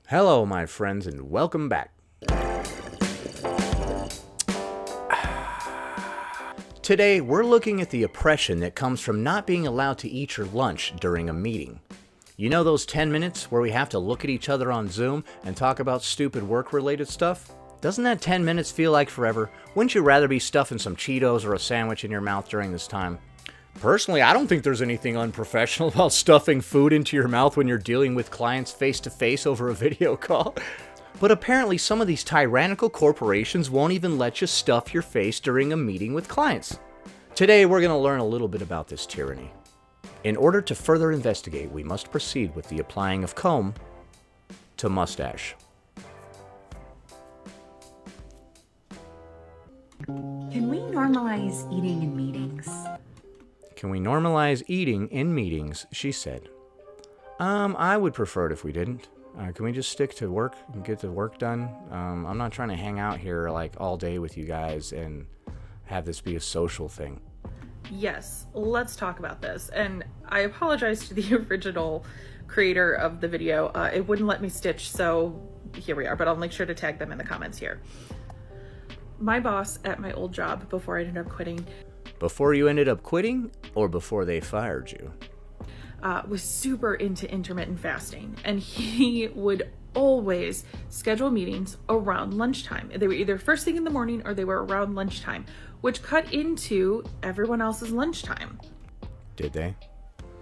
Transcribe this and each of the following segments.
Hello, my friends, and welcome back. Today, we're looking at the oppression that comes from not being allowed to eat your lunch during a meeting. You know those 10 minutes where we have to look at each other on Zoom and talk about stupid work-related stuff? Doesn't that 10 minutes feel like forever? Wouldn't you rather be stuffing some Cheetos or a sandwich in your mouth during this time? Personally, I don't think there's anything unprofessional about stuffing food into your mouth when you're dealing with clients face-to-face over a video call. But apparently some of these tyrannical corporations won't even let you stuff your face during a meeting with clients. Today, we're going to learn a little bit about this tyranny. In order to further investigate, we must proceed with the applying of comb to mustache. Can we normalize eating in meetings? Can we normalize eating in meetings? She said. I would prefer it if we didn't. Can we just stick to work and get the work done? I'm not trying to hang out here like all day with you guys and have this be a social thing. Yes, let's talk about this. And I apologize to the original creator of the video. It wouldn't let me stitch, so here we are, but I'll make sure to tag them in the comments here. My boss at my old job before I ended up quitting. Before you ended up quitting or before they fired you? Was super into intermittent fasting, and he would always schedule meetings around lunchtime. They were either first thing in the morning or they were around lunchtime, which cut into everyone else's lunchtime. Did they?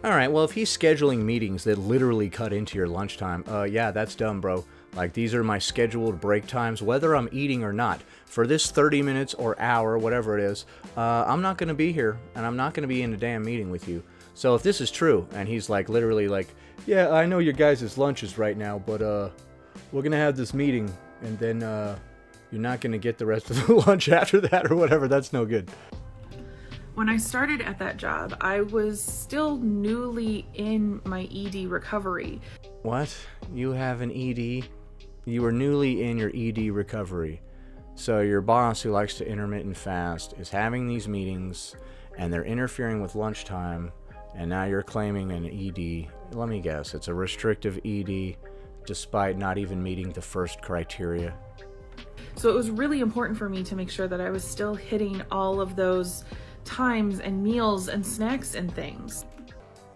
All right, well, if he's scheduling meetings that literally cut into your lunchtime, yeah, that's dumb, bro. Like, these are my scheduled break times, whether I'm eating or not. For this 30 minutes or hour, whatever it is, I'm not going to be here, and I'm not going to be in a damn meeting with you. So if this is true, and he's like literally like, yeah, I know your guys' lunches right now, but we're going to have this meeting, and then you're not going to get the rest of the lunch after that or whatever, that's no good. When I started at that job, I was still newly in my ED recovery. What? You have an ED? You were newly in your ED recovery. So your boss, who likes to intermittent fast, is having these meetings, and they're interfering with lunchtime, and now you're claiming an ED. Let me guess, it's a restrictive ED, despite not even meeting the first criteria. So it was really important for me to make sure that I was still hitting all of those times and meals and snacks and things.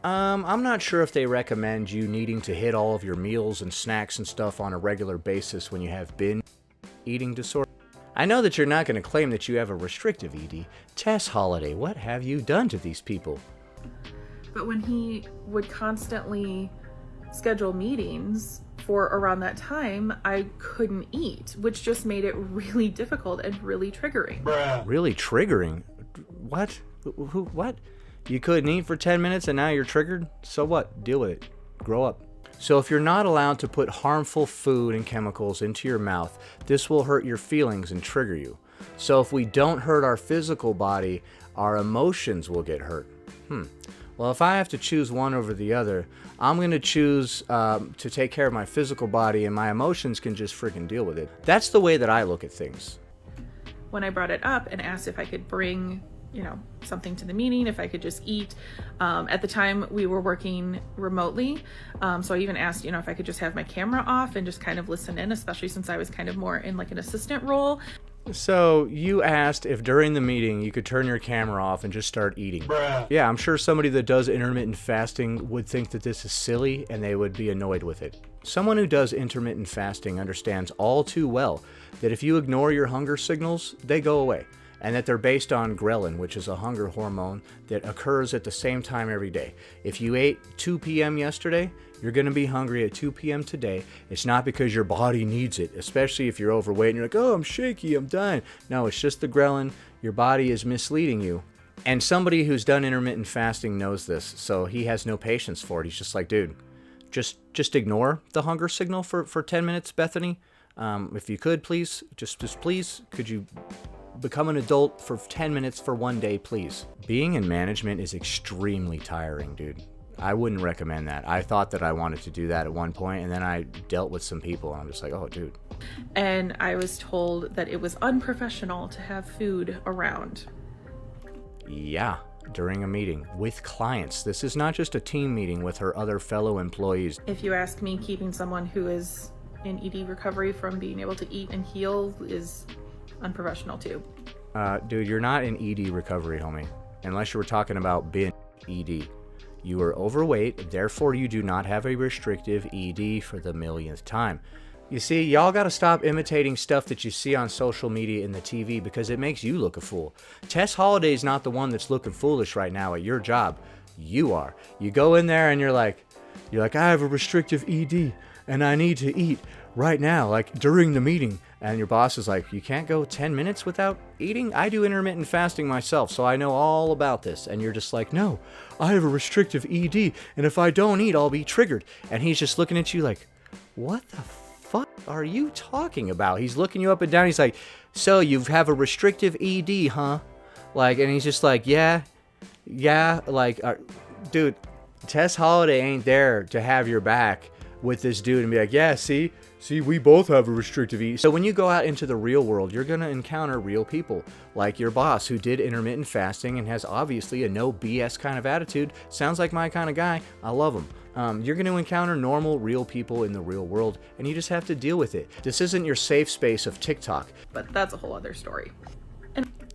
I'm not sure if they recommend you needing to hit all of your meals and snacks and stuff on a regular basis when you have binge eating disorder. I know that you're not going to claim that you have a restrictive ED. Tess Holiday, what have you done to these people? But when he would constantly schedule meetings for around that time, I couldn't eat, which just made it really difficult and really triggering. Really triggering? What? What? You couldn't eat for 10 minutes and now you're triggered? So what? Deal with it. Grow up. So if you're not allowed to put harmful food and chemicals into your mouth, this will hurt your feelings and trigger you. So if we don't hurt our physical body, our emotions will get hurt. Well, if I have to choose one over the other, I'm going to choose to take care of my physical body, and my emotions can just freaking deal with it. That's the way that I look at things. When I brought it up and asked if I could bring, something to the meeting, if I could just eat. At the time we were working remotely. So I even asked, if I could just have my camera off and just kind of listen in, especially since I was kind of more in like an assistant role. So you asked if during the meeting you could turn your camera off and just start eating. Yeah, I'm sure somebody that does intermittent fasting would think that this is silly and they would be annoyed with it. Someone who does intermittent fasting understands all too well that if you ignore your hunger signals, they go away. And that they're based on ghrelin, which is a hunger hormone that occurs at the same time every day. If you ate 2 p.m. yesterday, you're going to be hungry at 2 p.m. today. It's not because your body needs it, especially if you're overweight and you're like, oh, I'm shaky, I'm dying. No, it's just the ghrelin. Your body is misleading you. And somebody who's done intermittent fasting knows this, so he has no patience for it. He's just like, dude, just ignore the hunger signal for 10 minutes, Bethany. If you could, please, just please, could you become an adult for 10 minutes for one day, please? Being in management is extremely tiring, dude. I wouldn't recommend that. I thought that I wanted to do that at one point, and then I dealt with some people, and I'm just like, oh, dude. And I was told that it was unprofessional to have food around. Yeah, during a meeting with clients. This is not just a team meeting with her other fellow employees. If you ask me, keeping someone who is in ED recovery from being able to eat and heal is unprofessional too. Dude, you're not in ED recovery, homie. Unless you were talking about binge ED. You are overweight, therefore you do not have a restrictive ED for the millionth time. You see, y'all gotta stop imitating stuff that you see on social media and the TV because it makes you look a fool. Tess Holliday's not the one that's looking foolish right now at your job. You are. You go in there and you're like, I have a restrictive ED and I need to eat right now, like during the meeting. And your boss is like, you can't go 10 minutes without eating? I do intermittent fasting myself, so I know all about this. And you're just like, no, I have a restrictive ED, and if I don't eat, I'll be triggered. And he's just looking at you like, what the fuck are you talking about? He's looking you up and down. He's like, so you have a restrictive ED, huh? Like, and he's just like, yeah, like, dude, Tess Holliday ain't there to have your back with this dude and be like, yeah, see, we both have a restrictive ED. So when you go out into the real world, you're going to encounter real people like your boss who did intermittent fasting and has obviously a no BS kind of attitude. Sounds like my kind of guy. I love him. You're going to encounter normal, real people in the real world, and you just have to deal with it. This isn't your safe space of TikTok. But that's a whole other story.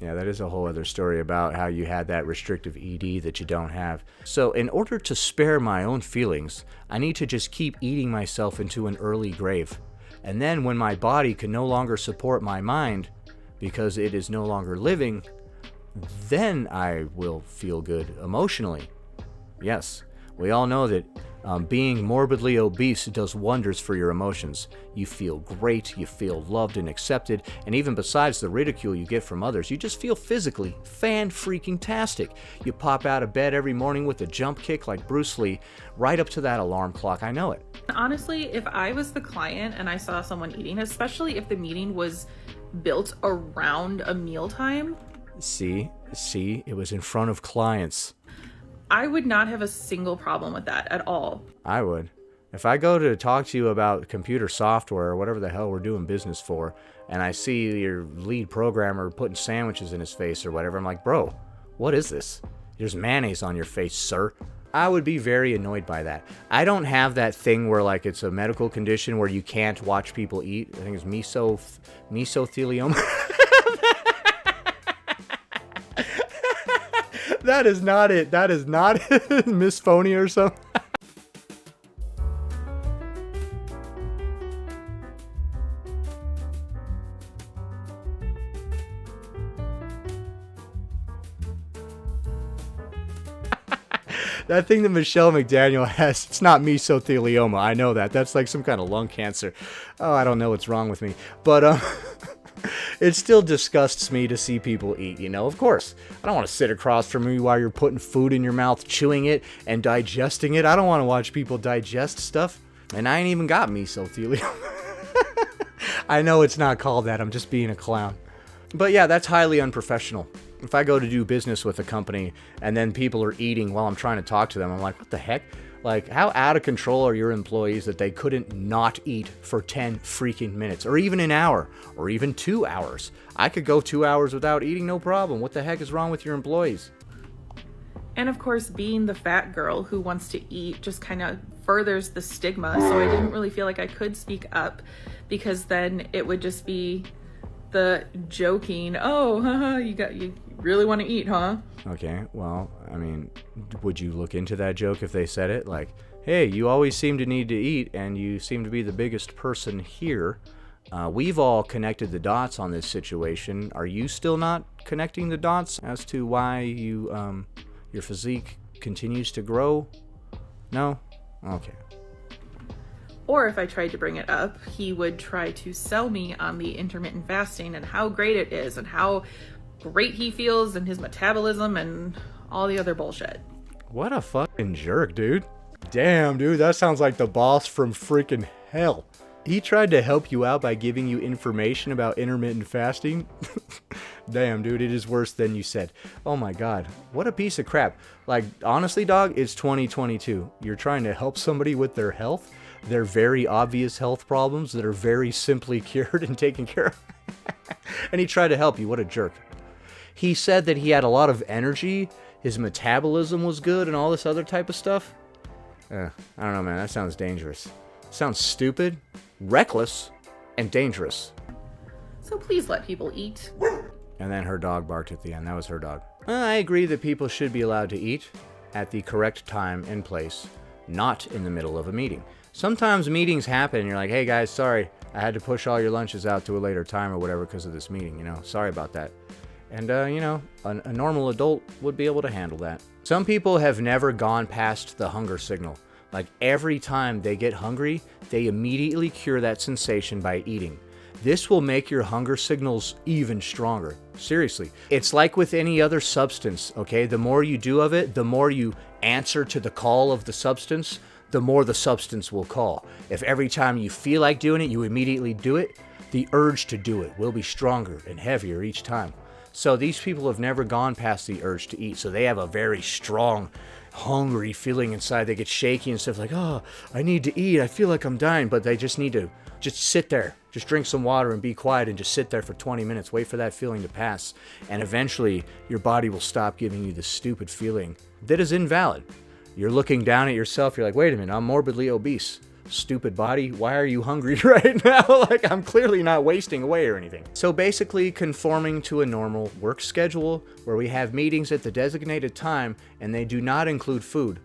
Yeah, that is a whole other story about how you had that restrictive ED that you don't have. So in order to spare my own feelings, I need to just keep eating myself into an early grave. And then when my body can no longer support my mind because it is no longer living, then I will feel good emotionally. Yes, we all know that being morbidly obese does wonders for your emotions. You feel great, you feel loved and accepted, and even besides the ridicule you get from others, you just feel physically fan-freaking-tastic. You pop out of bed every morning with a jump kick like Bruce Lee, right up to that alarm clock. I know it. Honestly, if I was the client and I saw someone eating, especially if the meeting was built around a mealtime. See, it was in front of clients. I would not have a single problem with that at all. I would. If I go to talk to you about computer software or whatever the hell we're doing business for, and I see your lead programmer putting sandwiches in his face or whatever, I'm like, bro, what is this? There's mayonnaise on your face, sir. I would be very annoyed by that. I don't have that thing where like it's a medical condition where you can't watch people eat. I think it's mesothelioma. That is not it. That is not misphonia or something. That thing that Michelle McDaniel has, it's not mesothelioma. I know that. That's like some kind of lung cancer. Oh, I don't know what's wrong with me. But, it still disgusts me to see people eat, you know, of course. I don't want to sit across from you while you're putting food in your mouth, chewing it, and digesting it. I don't want to watch people digest stuff. And I ain't even got mesothelioma. I know it's not called that. I'm just being a clown. But yeah, that's highly unprofessional. If I go to do business with a company and then people are eating while I'm trying to talk to them, I'm like, what the heck? Like, how out of control are your employees that they couldn't not eat for 10 freaking minutes, or even an hour, or even 2 hours? I could go 2 hours without eating, no problem. What the heck is wrong with your employees? And of course, being the fat girl who wants to eat just kind of furthers the stigma. So I didn't really feel like I could speak up, because then it would just be the joking, oh, haha, you really want to eat, huh? Okay, well, I mean, would you look into that joke if they said it? Like, hey, you always seem to need to eat, and you seem to be the biggest person here. We've all connected the dots on this situation. Are you still not connecting the dots as to why your physique continues to grow? No? Okay. Or if I tried to bring it up, he would try to sell me on the intermittent fasting and how great it is and how great he feels and his metabolism and all the other bullshit. What a fucking jerk, dude. Damn, dude, that sounds like the boss from freaking hell. He tried to help you out by giving you information about intermittent fasting. Damn, dude, it is worse than you said. Oh my god, what a piece of crap. Like, honestly, dog, it's 2022. You're trying to help somebody with their health, their very obvious health problems that are very simply cured and taken care of. And he tried to help you. What a jerk. He said that he had a lot of energy, his metabolism was good, and all this other type of stuff. I don't know, man. That sounds dangerous. Sounds stupid. reckless, and dangerous. So please let people eat. And then her dog barked at the end. That was her dog. I agree that people should be allowed to eat at the correct time and place, not in the middle of a meeting. Sometimes meetings happen and you're like, hey guys, sorry, I had to push all your lunches out to a later time or whatever because of this meeting, sorry about that. And, a normal adult would be able to handle that. Some people have never gone past the hunger signal. Like every time they get hungry, they immediately cure that sensation by eating. This will make your hunger signals even stronger. Seriously. It's like with any other substance, okay? The more you do of it, the more you answer to the call of the substance, the more the substance will call. If every time you feel like doing it, you immediately do it, the urge to do it will be stronger and heavier each time. So these people have never gone past the urge to eat, so they have a very strong, hungry feeling inside. They get shaky and stuff like, oh, I need to eat, I feel like I'm dying, but they just need to just sit there, just drink some water and be quiet and just sit there for 20 minutes, wait for that feeling to pass, and eventually your body will stop giving you this stupid feeling that is invalid. You're looking down at yourself, you're like, wait a minute, I'm morbidly obese. Stupid body, why are you hungry right now? Like, I'm clearly not wasting away or anything. So basically conforming to a normal work schedule where we have meetings at the designated time and they do not include food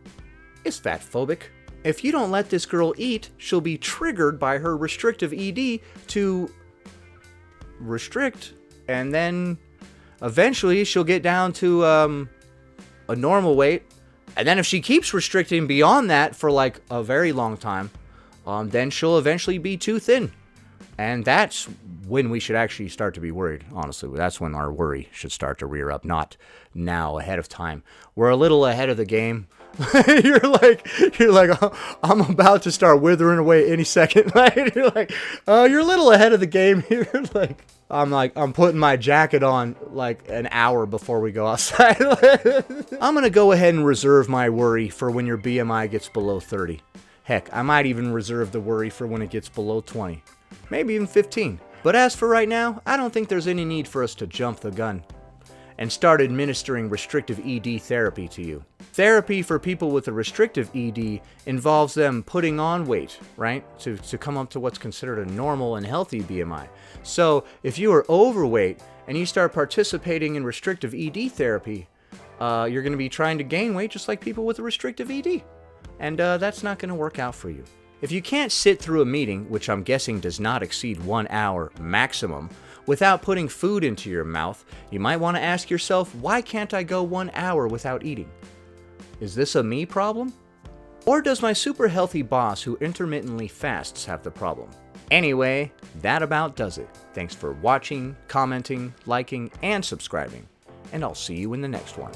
is fat phobic. If you don't let this girl eat, she'll be triggered by her restrictive ED to restrict, and then eventually she'll get down to a normal weight. And then if she keeps restricting beyond that for like a very long time, then she'll eventually be too thin. And that's when we should actually start to be worried, honestly. That's when our worry should start to rear up, not now, ahead of time. We're a little ahead of the game. You're like, oh, I'm about to start withering away any second. You're like, oh, you're a little ahead of the game here. I'm putting my jacket on like an hour before we go outside. I'm going to go ahead and reserve my worry for when your BMI gets below 30. Heck, I might even reserve the worry for when it gets below 20. Maybe even 15. But as for right now, I don't think there's any need for us to jump the gun and start administering restrictive ED therapy to you. Therapy for people with a restrictive ED involves them putting on weight, right? To come up to what's considered a normal and healthy BMI. So if you are overweight and you start participating in restrictive ED therapy, you're going to be trying to gain weight just like people with a restrictive ED. And that's not going to work out for you. If you can't sit through a meeting, which I'm guessing does not exceed 1 hour maximum, without putting food into your mouth, you might want to ask yourself, why can't I go 1 hour without eating? Is this a me problem? Or does my super healthy boss who intermittently fasts have the problem? Anyway, that about does it. Thanks for watching, commenting, liking, and subscribing. And I'll see you in the next one.